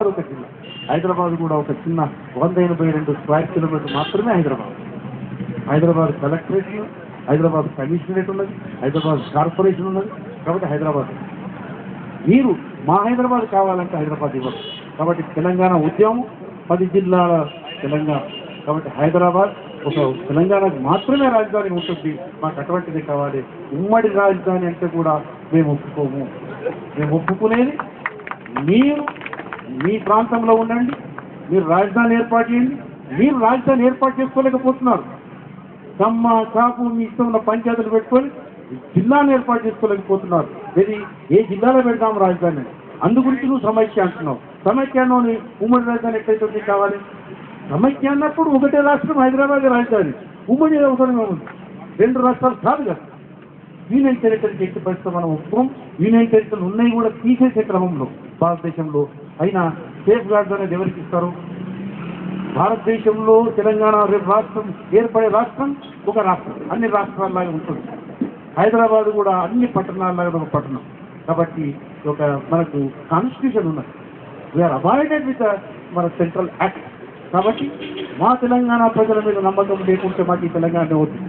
ఒక జిల్లా. హైదరాబాద్ కూడా ఒక చిన్న 182 స్క్వేర్ కిలోమీటర్ మాత్రమే హైదరాబాద్ కలెక్టరేట్, హైదరాబాద్ కమిషనరేట్ ఉన్నది, హైదరాబాద్ కార్పొరేషన్ ఉన్నది. కాబట్టి హైదరాబాద్ మీరు మా హైదరాబాద్ కావాలంటే హైదరాబాద్ ఇవ్వదు. కాబట్టి తెలంగాణ ఉద్యమం 10 జిల్లాల తెలంగాణ. కాబట్టి హైదరాబాద్ ఒక తెలంగాణకు మాత్రమే రాజధాని ఉంటుంది. మాకు అటువంటిది కావాలి. ఉమ్మడి రాజధాని అంటే కూడా మేము ఒప్పుకోము. మేము ఒప్పుకునేది మీరు మీ ప్రాంతంలో ఉండండి, మీరు రాజధాని ఏర్పాటు చేయండి. మీరు రాజధాని ఏర్పాటు చేసుకోలేకపోతున్నారు. కమ్మ కాపు మీ ఇష్టం ఉన్న పంచాయతీలు పెట్టుకొని జిల్లాను ఏర్పాటు చేసుకోలేకపోతున్నారు. ఏ జిల్లాలో పెడతాము రాజధాని? అందుగురించి నువ్వు సమైక్య అంటున్నావు. సమైక్యాన్ని ఉమ్మడి రాజధాని ఎట్లయితే కావాలి? సమైక్య అన్నప్పుడు ఒకటే రాష్ట్రం హైదరాబాద్ రాజధాని. ఉమ్మడి అవసరం ఉంది. 2 రాష్ట్రాలు కాదు కదా. యూనియన్ టెరిటరీకి ఎట్టి పరిస్థితి మనం ఒప్పుకోం. యూనియన్ టెరిటరీలు ఉన్నాయి కూడా తీసేసే క్రమంలో భారతదేశంలో అయినా సేఫ్ గార్డ్స్ అనేది ఎవరికి ఇస్తారు? భారతదేశంలో తెలంగాణ రాష్ట్రం ఏర్పడే రాష్ట్రం ఒక రాష్ట్రం, అన్ని రాష్ట్రాల్లాగా ఉంటుంది. హైదరాబాద్ కూడా అన్ని పట్టణాల్లాగా ఒక పట్టణం. కాబట్టి మనకు కాన్స్టిట్యూషన్ ఉన్నది. వీఆర్ అబాయిడెడ్ విత్ మన సెంట్రల్ యాక్ట్. కాబట్టి మా తెలంగాణ ప్రజల మీద నమ్మకం లేకుంటే మాకు ఈ తెలంగాణ అవుతుంది.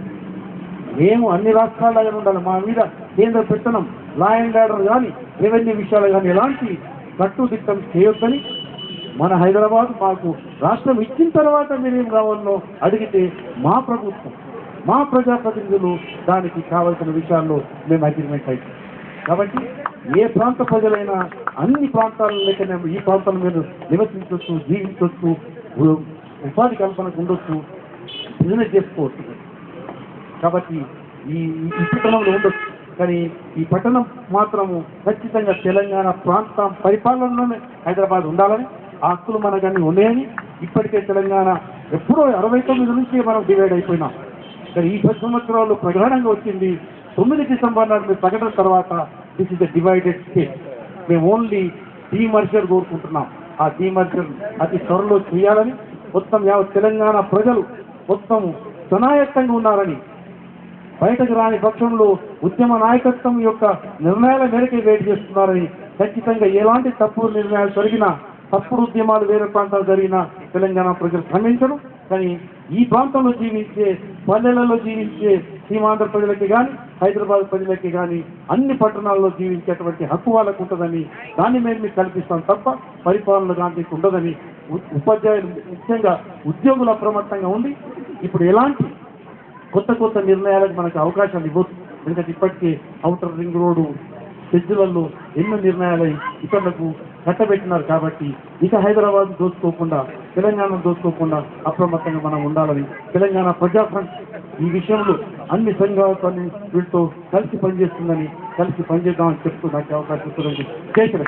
మేము అన్ని రాష్ట్రాల్లాగా ఉండాలి. మా మీద కేంద్ర పెత్తనం, లా అండ్ ఆర్డర్ కానీ రెవెన్యూ విషయాలు కానీ ఎలాంటి కట్టుదిట్టం చేయొద్దని మన హైదరాబాద్ మాకు రాష్ట్రం ఇచ్చిన తర్వాత మీరేం కావాలో అడిగితే మా ప్రభుత్వం, మా ప్రజాప్రతినిధులు దానికి కావాల్సిన విషయాల్లో మేము అగ్రిమెంట్ అవుతాం. కాబట్టి ఏ ప్రాంత ప్రజలైనా అన్ని ప్రాంతాల లెక్కనే ఈ ప్రాంతాల మీద నివసించవచ్చు, జీవించవచ్చు, ఉపాధి కల్పనకు ఉండొచ్చు, బిజినెస్ చేసుకోవచ్చు. కాబట్టి ఈ పట్టణంలో ఉండొచ్చు. కానీ ఈ పట్టణం మాత్రము ఖచ్చితంగా తెలంగాణ ప్రాంతం పరిపాలనలోనే హైదరాబాద్ ఉండాలని ఆ హక్కులు మనకన్నీ ఉన్నాయని ఇప్పటికే తెలంగాణ ఎప్పుడో 69 నుంచి మనం డివైడ్ అయిపోయినాం. కానీ ఈ 10 సంవత్సరాలు ప్రధానంగా వచ్చింది 9 డిసెంబర్ నాడు ప్రకటన తర్వాత this is the divided state. మేము ఓన్లీ డీమర్జర్ కోరుకుంటున్నాం. ఆ డీమర్జర్ అతి త్వరలో చేయాలని మొత్తం యావత్ తెలంగాణ ప్రజలు మొత్తం సనాయత్తంగా ఉన్నారని, బయటకు రాని పక్షంలో ఉద్యమ నాయకత్వం యొక్క నిర్ణయాల మేరకే వెయిట్ చేస్తున్నారని, ఖచ్చితంగా ఎలాంటి తప్పుడు నిర్ణయాలు జరిగినా, తప్పుడు ఉద్యమాలు వేరే ప్రాంతాలు జరిగినా తెలంగాణ ప్రజలు శ్రమించరు. కానీ ఈ ప్రాంతంలో జీవించే, పల్లెలలో జీవించే సీమాంధ్ర ప్రజలకి కానీ, హైదరాబాద్ ప్రజలకి కానీ అన్ని పట్టణాల్లో జీవించేటువంటి హక్కు వాళ్ళకు ఉంటుందని దాన్ని మేము మీకు కల్పిస్తాం తప్ప పరిపాలన గాంధీకి ఉండదని ఉపాధ్యాయులు ముఖ్యంగా ఉద్యోగులు అప్రమత్తంగా ఉండి ఇప్పుడు ఎలాంటి కొత్త నిర్ణయాలకు మనకు అవకాశాలు ఇవ్వదు. ఎందుకంటే ఇప్పటికే ఔటర్ రింగ్ రోడ్డు సెజ్జులలో ఎన్నో నిర్ణయాలు ఇతరులకు కట్టబెట్టినారు. కాబట్టి ఇక హైదరాబాద్ దోచుకోకుండా, తెలంగాణ దోచుకోకుండా అప్రమత్తంగా మనం ఉండాలని తెలంగాణ ప్రజా ఫ్రంట్ ఈ విషయంలో అన్ని సంఘాలతో వీటితో కలిసి పనిచేస్తుందని, కలిసి పనిచేద్దామని చెప్తూ నాకు అవకాశం ఇస్తున్నందుకు చేసిన